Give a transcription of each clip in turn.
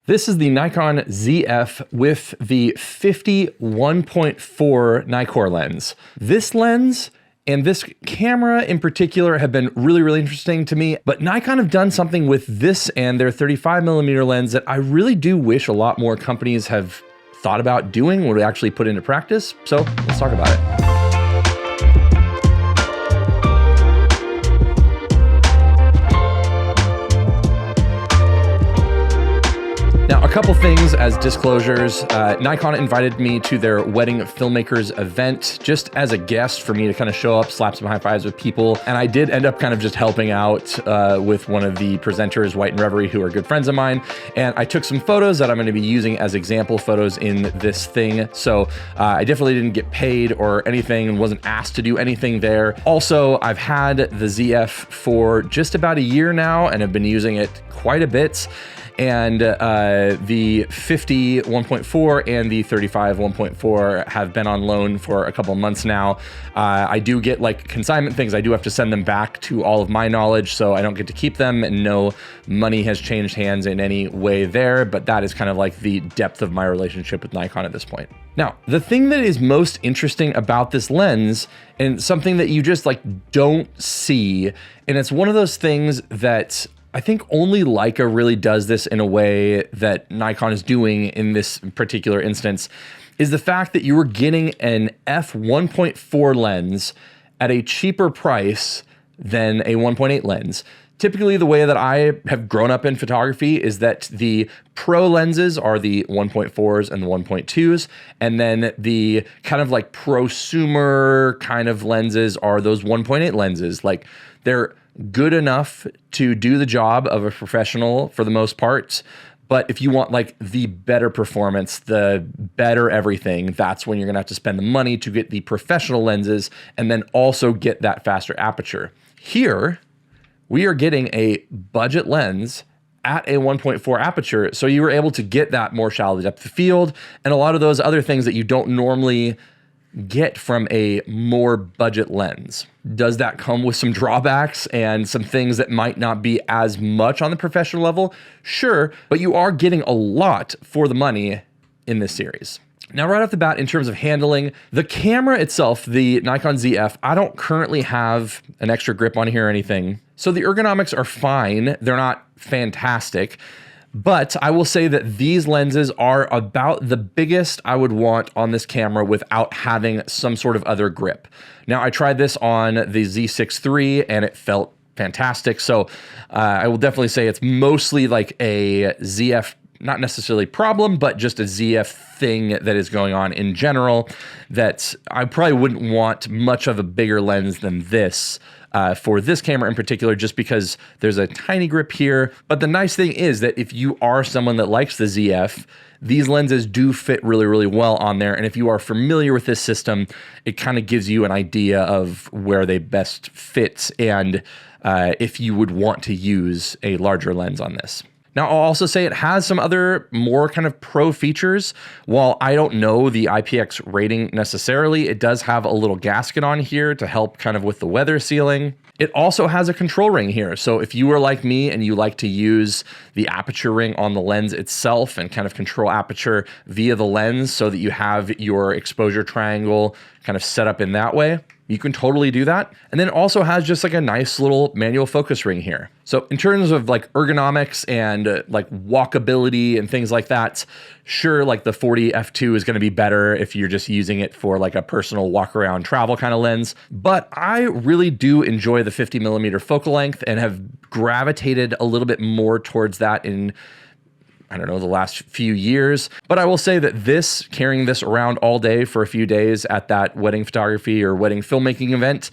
This is the Nikon ZF with the 50-1.4 Nikkor lens. This lens and this camera in particular have been really, really interesting to me, but Nikon have done something with this and their 35mm lens that I really do wish a lot more companies have thought about doing, would actually put into practice. So let's talk about it. Now, a couple things as disclosures. Nikon invited me to their wedding filmmakers event just as a guest for me to kind of show up, slap some high fives with people. And I did end up kind of just helping out with one of the presenters, White and Reverie, who are good friends of mine. And I took some photos that I'm going to be using as example photos in this thing. So I definitely didn't get paid or anything and wasn't asked to do anything there. Also, I've had the ZF for just about a year now and have been using it quite a bit. And the 50-1.4 and the 35-1.4 have been on loan for a couple months now. I do get like consignment things. I do have to send them back to all of my knowledge, so I don't get to keep them, and no money has changed hands in any way there, but that is kind of like the depth of my relationship with Nikon at this point. Now, the thing that is most interesting about this lens, and something that you just like don't see, and it's one of those things that I think only Leica really does this in a way that Nikon is doing in this particular instance, is the fact that you were getting an f1.4 lens at a cheaper price than a 1.8 lens. Typically, the way that I have grown up in photography is that the pro lenses are the 1.4s and the 1.2s, and then the kind of like prosumer kind of lenses are those 1.8 lenses. Like, they're good enough to do the job of a professional for the most part. But if you want like the better performance, the better everything, that's when you're gonna have to spend the money to get the professional lenses and then also get that faster aperture. Here, we are getting a budget lens at a 1.4 aperture. So you were able to get that more shallow depth of field and a lot of those other things that you don't normally get from a more budget lens. Does that come with some drawbacks and some things that might not be as much on the professional level? Sure, but you are getting a lot for the money in this series. Now, right off the bat, in terms of handling, the camera itself, the Nikon ZF, I don't currently have an extra grip on here or anything. So the ergonomics are fine. They're not fantastic. But I will say that these lenses are about the biggest I would want on this camera without having some sort of other grip. Now, I tried this on the Z6 III and it felt fantastic. So I will definitely say it's mostly like a ZF, not necessarily problem, but just a ZF thing that is going on in general, that I probably wouldn't want much of a bigger lens than this for this camera in particular, just because there's a tiny grip here. But the nice thing is that if you are someone that likes the ZF, these lenses do fit really, really well on there. And if you are familiar with this system, it kind of gives you an idea of where they best fit and if you would want to use a larger lens on this. Now, I'll also say it has some other more kind of pro features. While I don't know the IPX rating necessarily, it does have a little gasket on here to help kind of with the weather sealing. It also has a control ring here. So if you were like me and you like to use the aperture ring on the lens itself and kind of control aperture via the lens so that you have your exposure triangle kind of set up in that way, you can totally do that. And then it also has just like a nice little manual focus ring here. So in terms of like ergonomics and like walkability and things like that, sure, like the 40 f2 is going to be better if you're just using it for like a personal walk around travel kind of lens. But I really do enjoy the 50mm focal length and have gravitated a little bit more towards that in, I don't know, the last few years. But I will say that this, carrying this around all day for a few days at that wedding photography or wedding filmmaking event,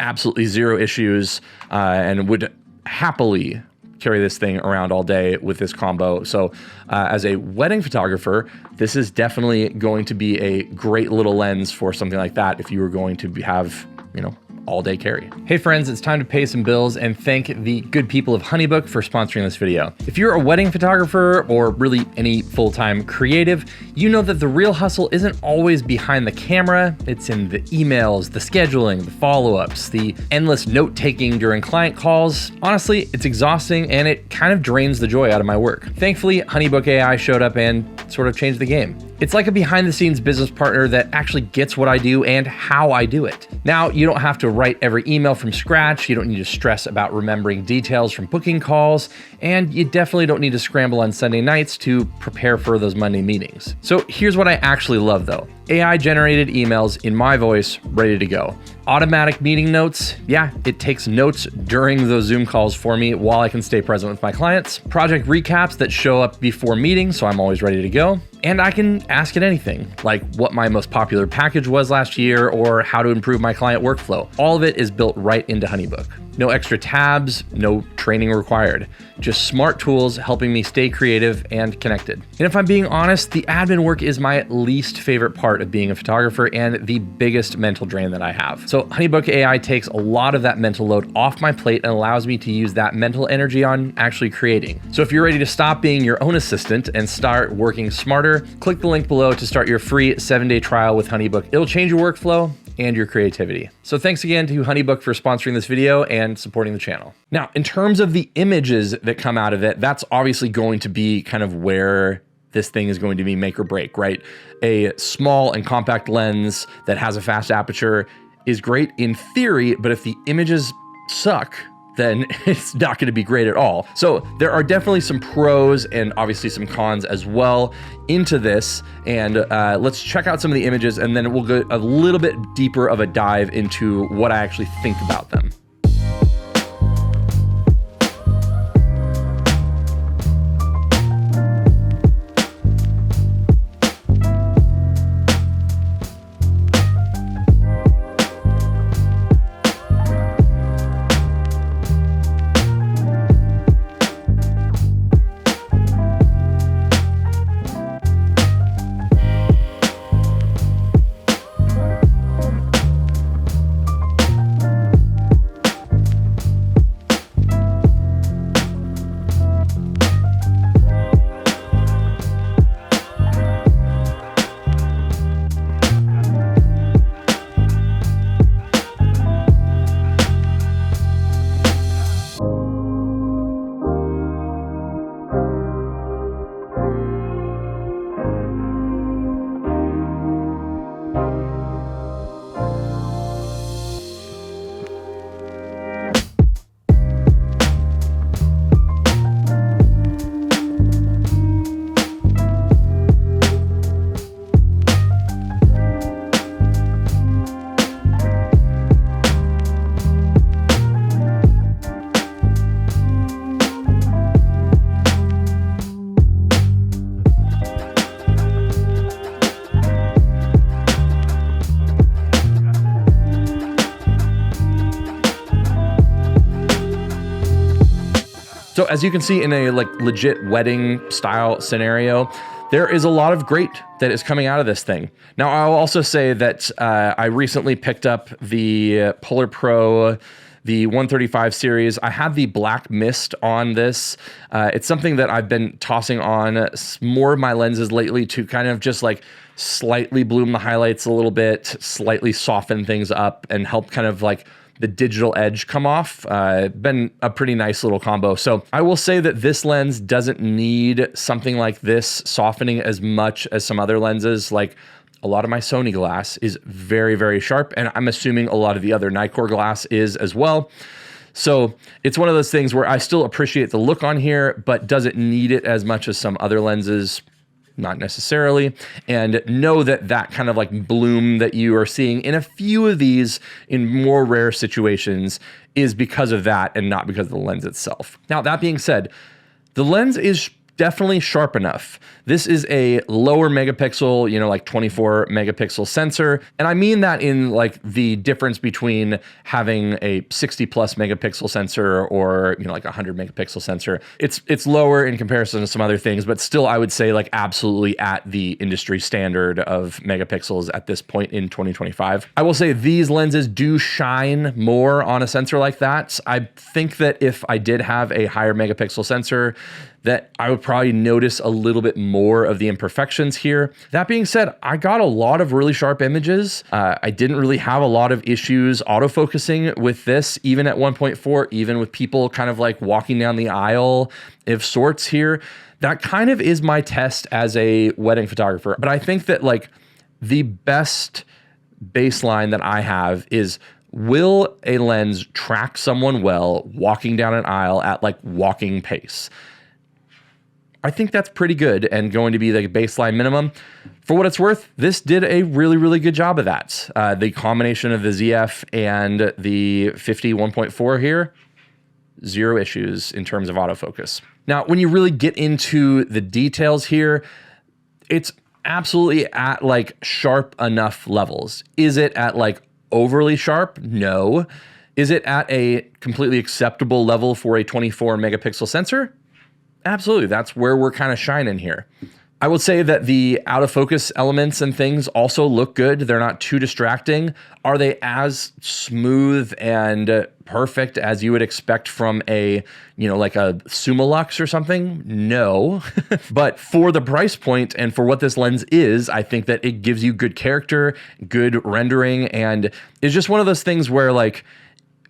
absolutely zero issues, and would happily carry this thing around all day with this combo. So as a wedding photographer, this is definitely going to be a great little lens for something like that if you were going to have, you know, all day carry. Hey friends, it's time to pay some bills and thank the good people of HoneyBook for sponsoring this video. If you're a wedding photographer or really any full-time creative, you know that the real hustle isn't always behind the camera. It's in the emails, the scheduling, the follow-ups, the endless note-taking during client calls. Honestly, it's exhausting and it kind of drains the joy out of my work. Thankfully, HoneyBook AI showed up and sort of changed the game. It's like a behind-the-scenes business partner that actually gets what I do and how I do it. Now, you don't have to write every email from scratch, you don't need to stress about remembering details from booking calls, and you definitely don't need to scramble on Sunday nights to prepare for those Monday meetings. So here's what I actually love though. AI-generated emails in my voice, ready to go. Automatic meeting notes, yeah, it takes notes during those Zoom calls for me while I can stay present with my clients. Project recaps that show up before meetings, so I'm always ready to go. And I can ask it anything, like what my most popular package was last year or how to improve my client workflow. All of it is built right into HoneyBook. No extra tabs, no training required. Just smart tools helping me stay creative and connected. And if I'm being honest, the admin work is my least favorite part of being a photographer and the biggest mental drain that I have. So HoneyBook AI takes a lot of that mental load off my plate and allows me to use that mental energy on actually creating. So if you're ready to stop being your own assistant and start working smarter, click the link below to start your free 7-day trial with HoneyBook. It'll change your workflow and your creativity. So thanks again to HoneyBook for sponsoring this video and supporting the channel. Now, in terms of the images that come out of it, that's obviously going to be kind of where this thing is going to be make or break, right? A small and compact lens that has a fast aperture is great in theory, but if the images suck, then it's not going to be great at all. So there are definitely some pros and obviously some cons as well into this. And let's check out some of the images and then we'll go a little bit deeper of a dive into what I actually think about them. So as you can see in a legit wedding style scenario, there is a lot of great that is coming out of this thing. Now, I'll also say that I recently picked up the Polar Pro, the 135 series. I have the black mist on this. It's something that I've been tossing on more of my lenses lately to kind of just like slightly bloom the highlights a little bit, slightly soften things up and help kind of like the digital edge come off. Been a pretty nice little combo. So I will say that this lens doesn't need something like this softening as much as some other lenses. Like a lot of my Sony glass is very, very sharp, and I'm assuming a lot of the other Nikkor glass is as well. So it's one of those things where I still appreciate the look on here, but does it need it as much as some other lenses? Not necessarily. And know that that kind of like bloom that you are seeing in a few of these in more rare situations is because of that and not because of the lens itself. Now, that being said, the lens is definitely sharp enough. This is a lower megapixel, you know, like 24 megapixel sensor. And I mean that in like the difference between having a 60 plus megapixel sensor or, you know, like a 100 megapixel sensor. It's lower in comparison to some other things, but still I would say like absolutely at the industry standard of megapixels at this point in 2025. I will say these lenses do shine more on a sensor like that. I think that if I did have a higher megapixel sensor, that I would probably notice a little bit more of the imperfections here. That being said, I got a lot of really sharp images. I didn't really have a lot of issues autofocusing with this, even at 1.4, even with people kind of like walking down the aisle of sorts here. That kind of is my test as a wedding photographer. But I think that like the best baseline that I have is, will a lens track someone well walking down an aisle at like walking pace? I think that's pretty good and going to be the baseline minimum. For what it's worth, this did a really, really good job of that. The combination of the ZF and the 50 1.4 here, zero issues in terms of autofocus. Now, when you really get into the details here, it's absolutely at like sharp enough levels. Is it at like overly sharp? No. Is it at a completely acceptable level for a 24 megapixel sensor? Absolutely. That's where we're kind of shining here. I would say that the out of focus elements and things also look good. They're not too distracting. Are they as smooth and perfect as you would expect from a, you know, like a Summilux or something? No. But for the price point and for what this lens is, I think that it gives you good character, good rendering, and it's just one of those things where like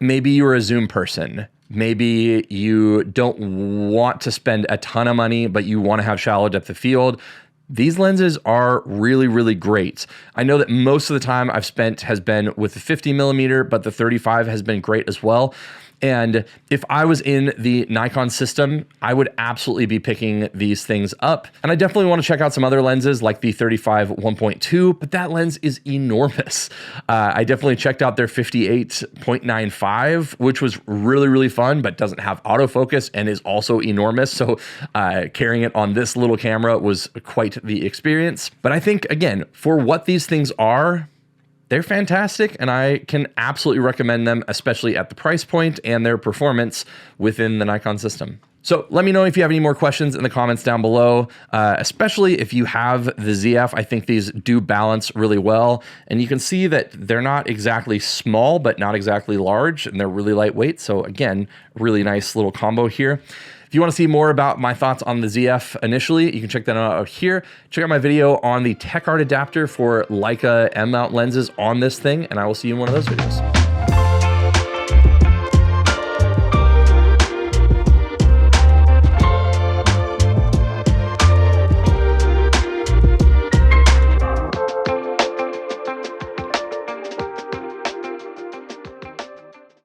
maybe you're a zoom person. Maybe you don't want to spend a ton of money, but you want to have shallow depth of field. These lenses are really, really great. I know that most of the time I've spent has been with the 50 millimeter, but the 35 has been great as well. And if I was in the Nikon system, I would absolutely be picking these things up. And I definitely want to check out some other lenses like the 35 1.2, but that lens is enormous. I definitely checked out their 58.95, which was really, really fun, but doesn't have autofocus and is also enormous. So carrying it on this little camera was quite the experience. But I think, again, for what these things are, they're fantastic, and I can absolutely recommend them, especially at the price point and their performance within the Nikon system. So let me know if you have any more questions in the comments down below, especially if you have the ZF. I think these do balance really well, and you can see that they're not exactly small, but not exactly large, and they're really lightweight. So again, really nice little combo here. If you want to see more about my thoughts on the ZF initially, you can check that out here. Check out my video on the TechArt adapter for Leica M-mount lenses on this thing, and I will see you in one of those videos.